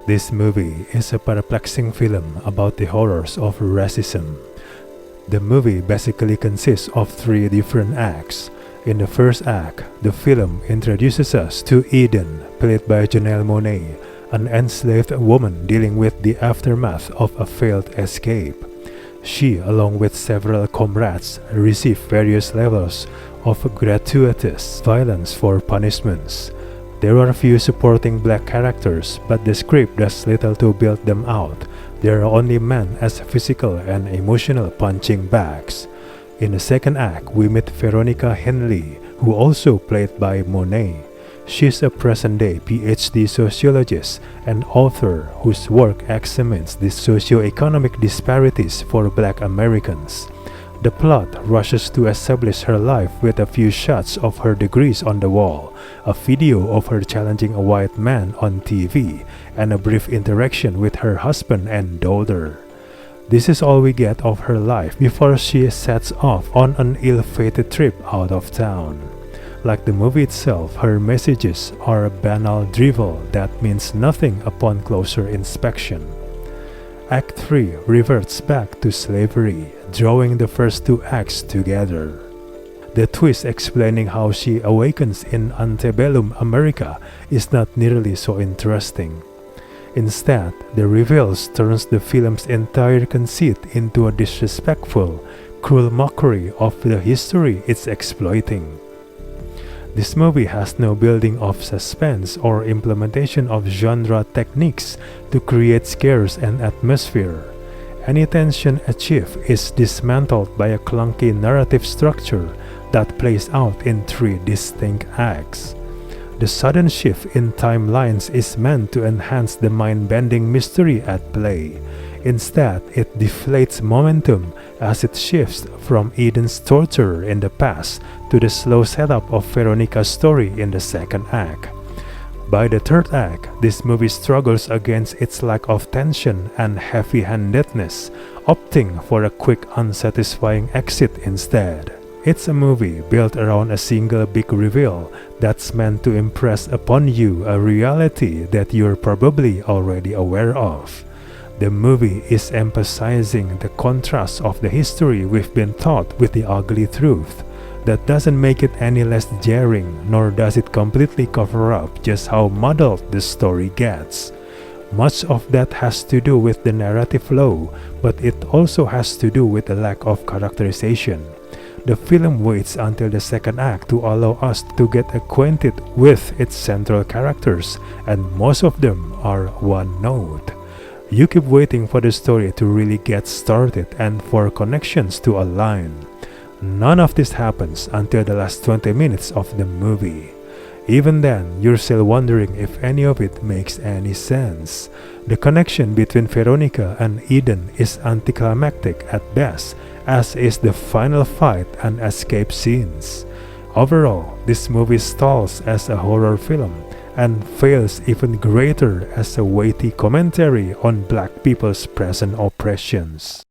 This movie is a perplexing film about the horrors of racism. The movie basically consists of 3 different acts. In the first act, the film introduces us to Eden, played by Janelle Monáe, an enslaved woman dealing with the aftermath of a failed escape. She, along with several comrades, receive various levels of gratuitous violence for punishments. There are few supporting black characters, but the script does little to build them out. There are only men as physical and emotional punching bags. In the second act, we meet Veronica Henley, who also played by Monáe. She's a present-day PhD sociologist and author whose work examines the socio-economic disparities for Black Americans. The plot rushes to establish her life with a few shots of her degrees on the wall, a video of her challenging a white man on TV, and a brief interaction with her husband and daughter. This is all we get of her life before she sets off on an ill-fated trip out of town. Like the movie itself, her messages are banal drivel that means nothing upon closer inspection. Act 3 reverts back to slavery, drawing the first 2 acts together. The twist explaining how she awakens in Antebellum America is not nearly so interesting. Instead, the reveals turns the film's entire conceit into a disrespectful, cruel mockery of the history it's exploiting. This movie has no building of suspense or implementation of genre techniques to create scares and atmosphere. Any tension achieved is dismantled by a clunky narrative structure that plays out in 3 distinct acts. The sudden shift in timelines is meant to enhance the mind-bending mystery at play. Instead, it deflates momentum as it shifts from Eden's torture in the past to the slow setup of Veronica's story in the second act. By the third act, this movie struggles against its lack of tension and heavy-handedness, opting for a quick, unsatisfying exit instead. It's a movie built around a single big reveal that's meant to impress upon you a reality that you're probably already aware of. The movie is emphasizing the contrast of the history we've been taught with the ugly truth. That doesn't make it any less jarring, nor does it completely cover up just how muddled the story gets. Much of that has to do with the narrative flow, but it also has to do with the lack of characterization. The film waits until the second act to allow us to get acquainted with its central characters, and most of them are one note. You keep waiting for the story to really get started and for connections to align. None of this happens until the last 20 minutes of the movie. Even then, you're still wondering if any of it makes any sense. The connection between Veronica and Eden is anticlimactic at best, as is the final fight and escape scenes. Overall, this movie stalls as a horror film and fails even greater as a weighty commentary on Black people's present oppressions.